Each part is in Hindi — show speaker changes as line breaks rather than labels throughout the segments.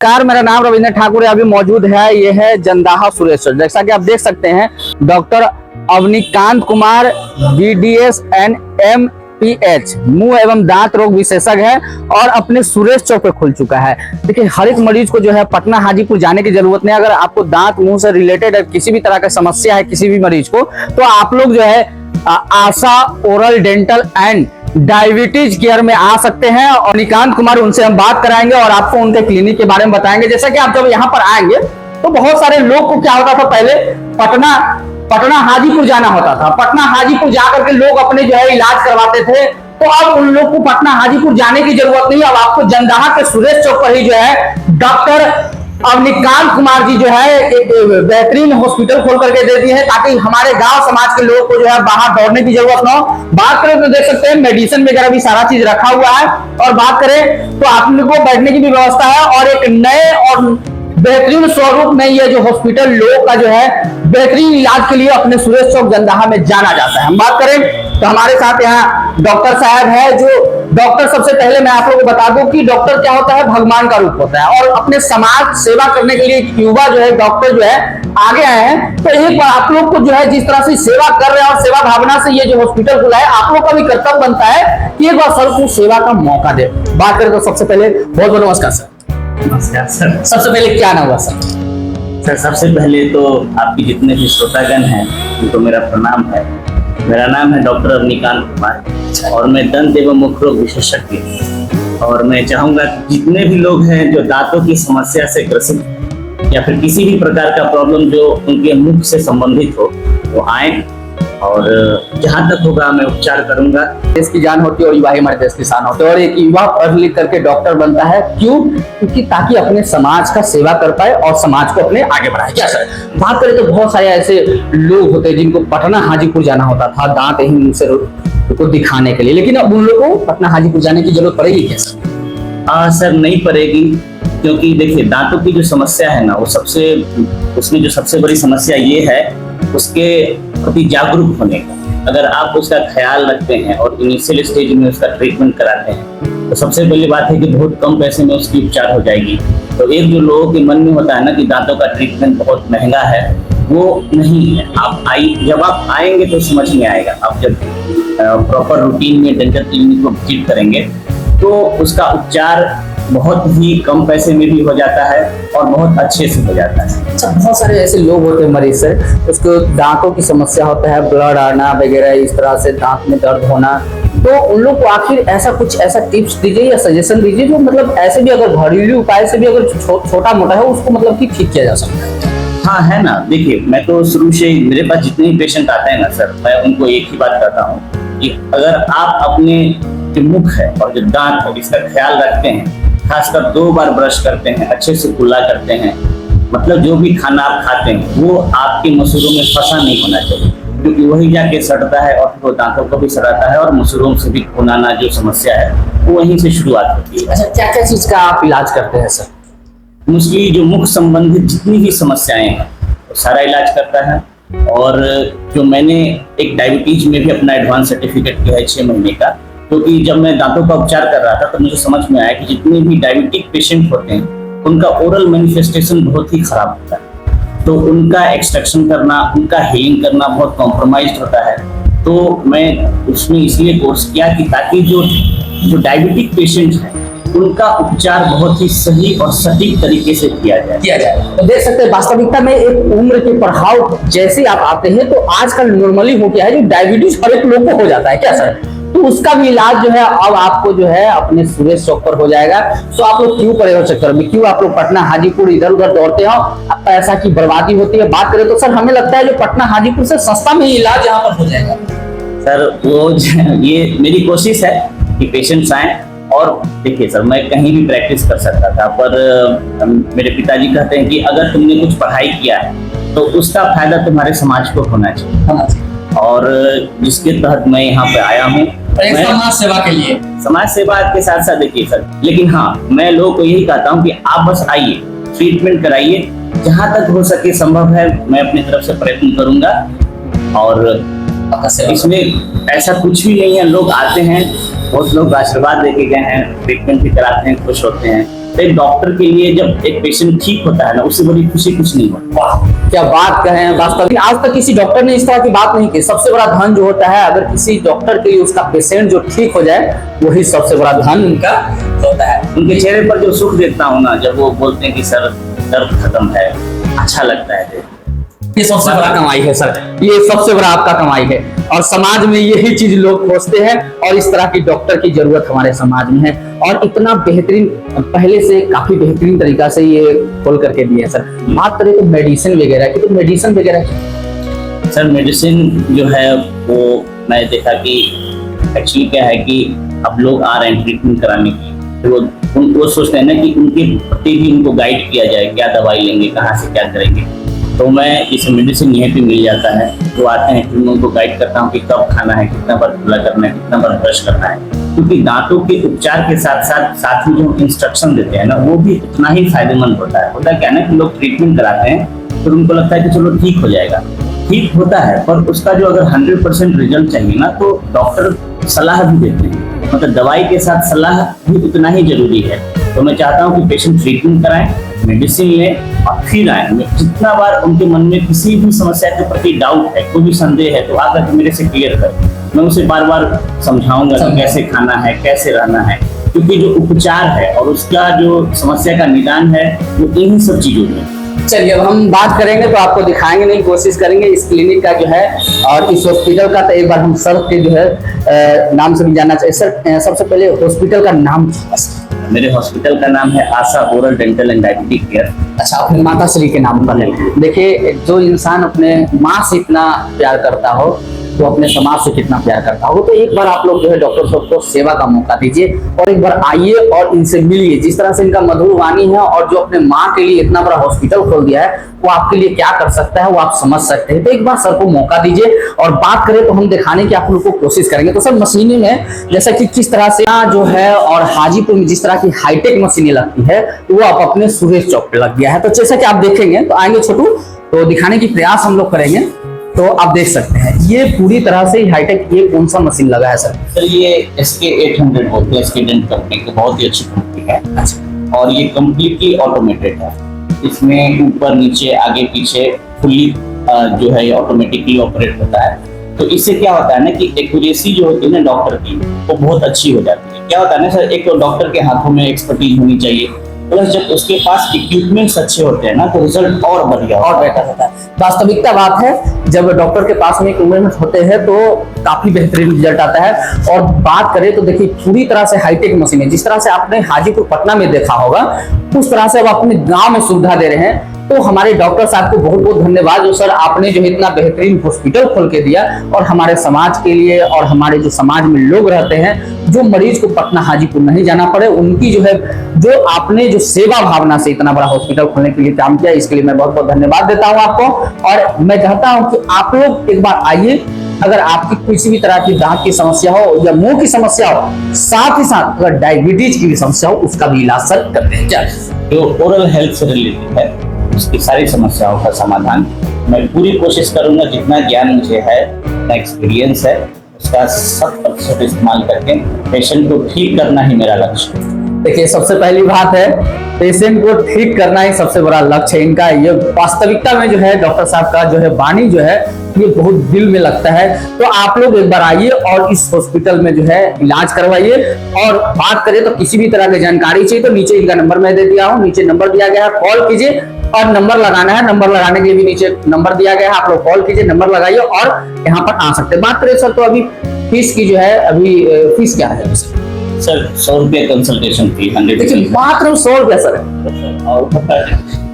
कार मेरा नाम रविंद्र ठाकुर है। अभी मौजूद है ये है जंदाहा सुरेश्वर। जैसा कि आप देख सकते हैं doctor Avanikant Kumar BDS and MPH मुंह एवं दांत रोग विशेषज्ञ है और अपने सुरेश चौक पे खुल चुका है। देखिए हर एक मरीज को जो है पटना हाजीपुर जाने की जरूरत नहीं। अगर आपको दांत मुंह से रिलेटेड किसी भी तरह का समस्या है किसी भी मरीज को, तो आप लोग जो है Asha oral dental and diabetes care में आ सकते हैं। और निकांत कुमार उनसे हम बात कराएंगे और आपको उनके क्लिनिक के बारे में बताएंगे। जैसा कि आप जब यहाँ पर आएंगे तो बहुत सारे लोग को क्या होता था, पहले पटना हाजीपुर जाना होता था। पटना हाजीपुर जाकर के लोग अपने जो है इलाज करवाते थे। तो अब उन लोग को पटना हाजीपुर जाने की जरूरत नहीं। अब आपको जंदाहा के सुरेश चौक पर ही जो है डॉक्टर अवनीकांत कुमार जी जो है एक बेहतरीन हॉस्पिटल खोल करके दे दी है, ताकि हमारे गांव समाज के लोगों को जो है बाहर दौड़ने की जरूरत ना हो। बात करें तो देख सकते हैं मेडिसिन वगैरह भी सारा चीज रखा हुआ है। और बात करें तो आप लोगों को बैठने की भी व्यवस्था है और एक नए और बेहतरीन स्वरूप में ये जो हॉस्पिटल लोगों का जो है बेहतरीन इलाज के लिए अपने सुरेश चौक जंदाहा में जाना जाता है। हम बात करें तो हमारे साथ यहाँ डॉक्टर साहब है। जो डॉक्टर, सबसे पहले मैं आप लोगों को बता दूं कि डॉक्टर क्या होता है, भगवान का रूप होता है। और अपने समाज सेवा करने के लिए युवा जो है डॉक्टर जो है आगे आए हैं। तो एक बार आप लोग को जो है जिस तरह से सेवा कर रहे हैं और सेवा भावना से ये जो हॉस्पिटल खुला है, आप लोग का भी कर्तव्य बनता है कि एक बार सर को सेवा का मौका दे। बात करें तो सबसे पहले बहुत बहुत नमस्कार सर।
नमस्कार सर।
सबसे पहले क्या नाम हुआ सर?
सर सबसे पहले तो आपकी जितने भी श्रोतागण हैं उनको मेरा प्रणाम है। मेरा नाम है डॉक्टर अवनीकांत कुमार और मैं दंत एवं मुख रोग विशेषज्ञ हूँ। और मैं चाहूंगा कि जितने भी लोग हैं जो दांतों की समस्या से ग्रसित या फिर किसी भी प्रकार का प्रॉब्लम जो उनके मुख से संबंधित हो वो आए, और जहां तक होगा मैं उपचार करूंगा।
देश की जान होती है और युवा ही हमारे देश की शान होते हैं। और एक युवा पढ़ लिख करके डॉक्टर बनता है, क्यों? क्योंकि ताकि अपने समाज का सेवा कर पाए और समाज को अपने आगे बढ़ाए। क्या सर बात करें तो बहुत सारे ऐसे लोग होते हैं जिनको पटना हाजीपुर जाना होता था दांत यही मुंह से को दिखाने के लिए, लेकिन अब उन लोगों को पटना हाजीपुर जाने की जरूरत पड़ेगी क्या सर?
सर नहीं पड़ेगी, क्योंकि देखिए दांतों की जो समस्या है ना वो उसमें जो सबसे बड़ी समस्या ये है उसके प्रति जागरूक होने का। अगर आप उसका ख्याल रखते हैं और इनिशियल स्टेज में उसका ट्रीटमेंट कराते हैं तो सबसे पहली बात है कि बहुत कम पैसे में उसकी उपचार हो जाएगी। तो एक जो लोगों के मन में होता है ना कि दांतों का ट्रीटमेंट बहुत महंगा है, वो नहीं है। जब आप आएंगे तो समझ में आएगा। आप जब प्रॉपर रूटीन में डेंटल क्लिनिक को विजिट करेंगे तो उसका उपचार बहुत ही कम पैसे में भी हो जाता है और बहुत अच्छे से हो जाता है।
अच्छा, बहुत सारे ऐसे लोग होते हैं मरीज से, उसको दांतों की समस्या होता है, ब्लड आना वगैरह, इस तरह से दांत में दर्द होना। तो उन लोग को आखिर ऐसा टिप्स दीजिए या सजेशन दीजिए जो मतलब ऐसे भी अगर घरेलू उपाय से भी अगर छोटा मोटा है उसको मतलब कि ठीक किया जा सकता है।
हाँ है ना, देखिए मैं तो शुरू से मेरे पास जितने भी पेशेंट आते हैं ना सर, मैं उनको एक ही बात कहता हूँ कि अगर आप अपने जो मुख है और जो दांत है इसका ख्याल रखते हैं, खासकर 2 बार ब्रश करते हैं, अच्छे से कुल्ला करते हैं, मतलब जो भी खाना आप खाते हैं वो आपके मसूरों में फंसा नहीं होना चाहिए, क्योंकि वही जाके सड़ता है और वो दांतों को भी सड़ाता है और मसूरों से भी खून आना जो समस्या है वो वहीं से शुरुआत होती है।
अच्छा, क्या क्या चीज का आप इलाज करते हैं सर?
मोस्टली जो मुख संबंधित जितनी भी समस्याएं हैं वो सारा इलाज करता है। और जो मैंने एक डायबिटीज में भी अपना एडवांस सर्टिफिकेट किया है 6 महीने का, क्योंकि जब मैं दांतों का उपचार कर रहा था तो मुझे समझ में आया कि जितने भी डायबिटिक पेशेंट होते हैं उनका ओरल मैनिफेस्टेशन बहुत ही खराब होता है। तो उनका एक्सट्रैक्शन करना, उनका हीलिंग करना बहुत कॉम्प्रोमाइज्ड होता है। तो मैं उसमें इसलिए कोर्स किया कि ताकि जो डायबिटिक पेशेंट हैं उनका उपचार बहुत ही सही और सटीक तरीके से किया जाए।
तो देख सकते हैं वास्तविकता में एक उम्र के प्रभाव जैसे आप आते हैं तो आजकल नॉर्मली हो गया है जो डायबिटीज हर एक लोग को हो जाता है। क्या सर? तो उसका भी इलाज जो है अब आपको जो है अपने सुरेश चौक पर हो जाएगा। तो आप लोग क्यों पड़े हो चक्कर में, क्यों आप लोग पटना हाजीपुर इधर उधर दौड़ते हो, पैसा की बर्बादी होती है। बात करें तो सर हमें लगता है जो पटना हाजीपुर से सस्ता में इलाज यहाँ पर हो जाएगा।
सर वो ये मेरी कोशिश है कि पेशेंट्स आए। और देखिए सर, मैं कहीं भी प्रैक्टिस कर सकता था, पर मेरे पिताजी कहते हैं कि अगर तुमने कुछ पढ़ाई किया है तो उसका फायदा तुम्हारे समाज को होना चाहिए। और जिसके तहत मैं यहाँ पे आया हूँ
समाज सेवा के लिए।
समाज सेवा के साथ साथ देखिए सर, लेकिन हाँ मैं लोगों को यही कहता हूँ कि आप बस आइए, ट्रीटमेंट कराइए, जहाँ तक हो सके संभव है मैं अपनी तरफ से प्रयत्न करूंगा। और इसमें ऐसा कुछ भी नहीं है, लोग आते हैं, बहुत लोग आशीर्वाद देके गए हैं, ट्रीटमेंट भी कराते हैं, खुश होते हैं। तो एक डॉक्टर के लिए जब एक पेशेंट ठीक होता है ना, उससे बड़ी खुशी कुछ नहीं होती।
क्या बात कहें वास्तव में, आज तक किसी डॉक्टर ने इस तरह की बात नहीं की। सबसे बड़ा धन जो होता है, अगर किसी डॉक्टर के लिए उसका पेशेंट जो ठीक हो जाए, वही सबसे बड़ा धन उनका होता है।
उनके चेहरे पर जो सुख देखता हूँ ना, जब वो बोलते हैं कि सर दर्द खत्म है, अच्छा लगता है।
ये सबसे बड़ा कमाई है सर, ये सबसे बड़ा आपका कमाई है। और समाज में यही चीज लोग खोजते हैं, और इस तरह की डॉक्टर की जरूरत हमारे समाज में है। और इतना बेहतरीन, पहले से काफी बेहतरीन तरीका से ये खोल करके दिए सर। बात करें तो मेडिसिन वगैरह की, तो मेडिसिन वगैरह
सर मेडिसिन जो है वो मैं देखा कि एक्चुअली क्या है कि अब लोग आ रहे हैं ट्रीटमेंट कराने की, तो वो सोचते हैं ना कि उनके प्रति भी उनको गाइड किया जाए, क्या दवाई लेंगे, कहाँ से क्या करेंगे। तो मैं इस मेडिसिन यहीं पे मिल जाता है, तो आते हैं फिर मैं उनको गाइड करता हूँ कि कब खाना है, कितना बार कुल्ला करना है, कितना बार ब्रश करना है। क्योंकि दांतों के उपचार के साथ ही जो इंस्ट्रक्शन देते हैं ना, वो भी उतना ही फायदेमंद होता है। होता क्या है ना कि लोग ट्रीटमेंट कराते हैं तो उनको लगता है कि चलो ठीक हो जाएगा, ठीक होता है, पर उसका जो अगर 100% रिजल्ट चाहिए ना, तो डॉक्टर सलाह भी देते हैं। मतलब दवाई के साथ सलाह भी उतना ही जरूरी है। तो मैं चाहता हूँ कि पेशेंट ट्रीटमेंट कराएं, मेडिसिन लें और फिर आए। जितना बार उनके मन में किसी भी समस्या के प्रति डाउट है, कोई भी संदेह है, तो आकर के मेरे से क्लियर कर। मैं उसे बार बार समझाऊंगा कि कैसे खाना है, कैसे रहना है। क्योंकि जो उपचार है और उसका जो समस्या का निदान है, वो इन्हीं सब चीजों में।
चलिए, अब हम बात करेंगे तो आपको दिखाएंगे नहीं, कोशिश करेंगे इस क्लिनिक का जो है और इस हॉस्पिटल का। तो एक बार हम सर के जो है नाम से भी जानना चाहिए। सर सबसे पहले हॉस्पिटल का नाम?
मेरे हॉस्पिटल का नाम है Asha oral dental and diabetic care.
अच्छा, अपने माता श्री के नाम पर है। देखिए, जो इंसान अपने माँ से इतना प्यार करता हो, तो अपने समाज से कितना प्यार करता हो। तो एक बार आप लोग जो है डॉक्टर साहब को सेवा का मौका दीजिए और एक बार आइए और इनसे मिलिए। जिस तरह से इनका मधुर वाणी है और जो अपने माँ के लिए इतना बड़ा हॉस्पिटल खोल दिया है, वो आपके लिए क्या कर सकता है वो आप समझ सकते हैं। तो एक बार सर को मौका दीजिए। और बात करें तो हम दिखाने की आप लोग को कोशिश करेंगे। तो सर मशीनें में जैसा कि किस तरह से जो है, और हाजीपुर में जिस तरह की हाईटेक मशीनें लगती है, वो आप अपने सुरेश चौक पे लग गया है। तो जैसा कि आप देखेंगे तो आएंगे छोटू, तो दिखाने की प्रयास हम लोग करेंगे। तो आप देख सकते हैं ये पूरी तरह से हाईटेक। ये कौन सा मशीन लगा है सर?
सर ये SK 800 बोलते हैं, SK डेंट कंपनी की बहुत ही अच्छी कंपनी है।
अच्छा,
और ये कंप्लीटली ऑटोमेटेड है। इसमें ऊपर नीचे आगे पीछे फुल्ली जो है ऑटोमेटिकली ऑपरेट होता है। तो इससे क्या होता है ना कि एक्यूरेसी जो होती है ना डॉक्टर की, वो बहुत अच्छी हो जाती है। क्या होता है ना सर, एक तो डॉक्टर के हाथों में एक्सपर्टीज होनी चाहिए, प्लस जब उसके पास इक्विपमेंट्स अच्छे होते हैं ना, तो रिजल्ट और बढ़िया
और बेहतर होता है। वास्तविकता बात है, जब डॉक्टर के पास में इक्विपमेंट होते हैं तो काफी बेहतरीन रिजल्ट आता है। और बात करें तो देखिए पूरी तरह से हाईटेक मशीन है। जिस तरह से आपने हाजीपुर पटना में देखा होगा, उस तरह से अब अपने गांव में सुविधा दे रहे हैं। तो हमारे डॉक्टर साहब को बहुत बहुत धन्यवाद, जो सर आपने जो इतना बेहतरीन हॉस्पिटल खोल के दिया और हमारे समाज के लिए, और हमारे जो समाज में लोग रहते हैं, जो मरीज को पटना हाजीपुर नहीं जाना पड़े, उनकी जो है, जो आपने जो सेवा भावना से इतना बड़ा हॉस्पिटल खोलने के लिए काम किया, इसके लिए मैं बहुत बहुत धन्यवाद देता हूं आपको। और मैं चाहता हूं कि आप लोग एक बार आइए। अगर आपकी किसी भी तरह की दांत की समस्या हो या मुंह की समस्या हो, साथ ही साथ अगर डायबिटीज की भी समस्या हो, उसका भी इलाज सर करते हैं। क्या
जो ओरल हेल्थ से रिलेटेड है, उसकी सारी समस्याओं का समाधान मैं पूरी कोशिश करूंगा। जितना ज्ञान मुझे है, जितना एक्सपीरियंस है, उसका 100% इस्तेमाल करके पेशेंट को ठीक करना ही मेरा लक्ष्य है।
देखिए, सबसे पहली बात है, पेशेंट को ठीक करना ही सबसे बड़ा लक्ष्य है इनका। ये वास्तविकता में जो है डॉक्टर साहब का जो है वाणी जो है, ये बहुत दिल में लगता है। तो आप लोग एक बार आइए और इस हॉस्पिटल में जो है इलाज करवाइए। और बात करें तो किसी भी तरह की जानकारी चाहिए तो नीचे इनका नंबर मैं दे दिया हूँ, नीचे नंबर दिया गया है, कॉल कीजिए। और नंबर लगाना है, नंबर लगाने के लिए भी नीचे नंबर दिया गया है, आप लोग कॉल कीजिए, नंबर लगाइए और यहाँ पर आ सकते हैं। बात करें सर तो अभी फीस की जो है, अभी फीस क्या है
सर? 100 रुपये कंसल्टेशन फी। 100
देखिए, मात्र 100 रुपया सर।
और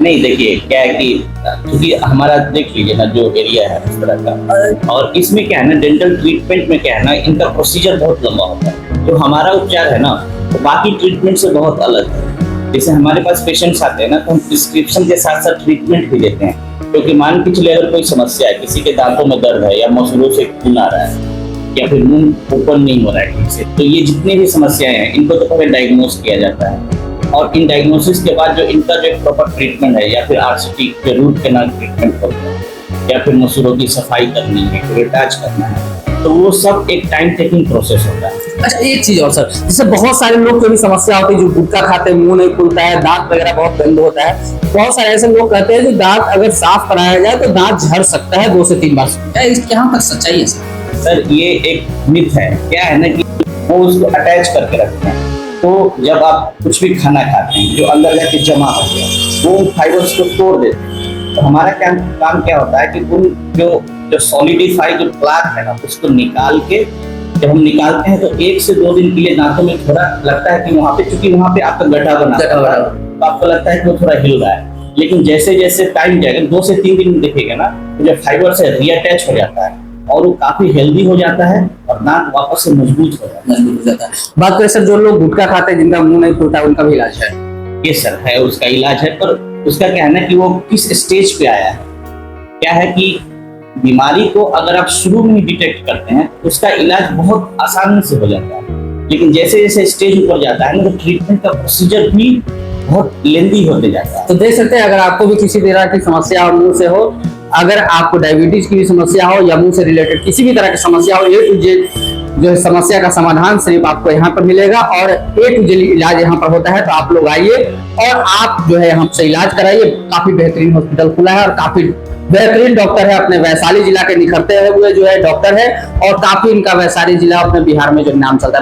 नहीं, देखिए क्या है कि क्योंकि हमारा देख लीजिए ना जो एरिया है इस तरह का, और इसमें क्या है ना, डेंटल ट्रीटमेंट में क्या है ना, इनका प्रोसीजर बहुत लंबा होता है। जो हमारा उपचार है ना, वो बाकी ट्रीटमेंट से बहुत अलग है। जैसे हमारे पास पेशेंट्स आते हैं ना, तो हम प्रिस्क्रिप्शन के साथ साथ ट्रीटमेंट भी देते हैं। क्योंकि मान के चलिए अगर कोई समस्या है, किसी के दांतों में दर्द है या मसूड़ों से खून आ रहा है या फिर मुंह ओपन नहीं हो रहा है ठीक से, तो ये जितनी भी समस्याएं हैं, इनको तो पहले डायग्नोस किया जाता है। और इन डायग्नोसिस के बाद जो इनका जो एक प्रॉपर ट्रीटमेंट है, या फिर RCT के रूट कैनाल ट्रीटमेंट करना है, या फिर मसूड़ों की सफाई करनी है, फिर अटैच करना है, तो वो सब एक टाइम टेकिंग प्रोसेस होता है।
अच्छा एक चीज और सर, जैसे बहुत सारे लोग को भी समस्या होती है, जो गुटखा खाते हैं मुंह नहीं खुलता है, दांत वगैरह बहुत गंद होता है। बहुत सारे ऐसे लोग कहते हैं कि दांत अगर साफ कराया जाए तो दांत झड़ सकता है 2 से 3 बार। क्या तक सच्चाई है
सर ये एक मिथ है। क्या है ना कि वो उसको अटैच करके रखते हैं, तो जब आप कुछ भी खाना खाते हैं जो अंदर जाके जमा हो गया वो फाइबर्स को तोड़ देते हैं। तो हमारा काम क्या होता है कि उन जो सॉलिडिफाई जो प्लाक है ना उसको निकाल के, जब हम निकालते हैं तो 1 से 2 दिन के लिए दांतों में थोड़ा लगता है कि वहाँ पे, चूंकि वहाँ पे आपका गड्ढा बना है तो आपको लगता है कि वो थोड़ा हिल रहा है। लेकिन जैसे जैसे टाइम जाएगा 2 से 3 दिन में देखेगा ना तो जो फाइबर से रीअटैच हो जाता है और वो काफी हेल्दी हो जाता है और दांत वापस से मजबूत हो जाता है।
बात करें सर, जो लोग गुटखा खाते हैं जिनका मुंह नहीं खुलता उनका भी इलाज है?
ये सर है, उसका इलाज है। पर उसका क्या है ना कि वो किस स्टेज पे आया है। क्या है कि बीमारी को अगर आप शुरू में ही डिटेक्ट करते हैं तो उसका इलाज बहुत आसानी से हो जाता है। लेकिन जैसे जैसे स्टेज ऊपर जाता है ना तो ट्रीटमेंट का प्रोसीजर भी बहुत लेंदी होते जाता है।
तो देख सकते हैं, अगर आपको भी किसी तरह की समस्या और मुंह से हो, अगर आपको डायबिटीज की भी समस्या हो या मुंह से रिलेटेड किसी भी तरह की समस्या हो, A to Z जो है समस्या का समाधान सिर्फ आपको यहाँ पर मिलेगा और A to Z इलाज यहाँ पर होता है। तो आप लोग आइए और आप जो है हमसे इलाज कराइए। काफी बेहतरीन हॉस्पिटल खुला है और काफी बेहतरीन डॉक्टर है, अपने वैशाली जिला के निखरते हुए जो है डॉक्टर है और काफी इनका वैशाली जिला अपने बिहार में जो नाम चलता है।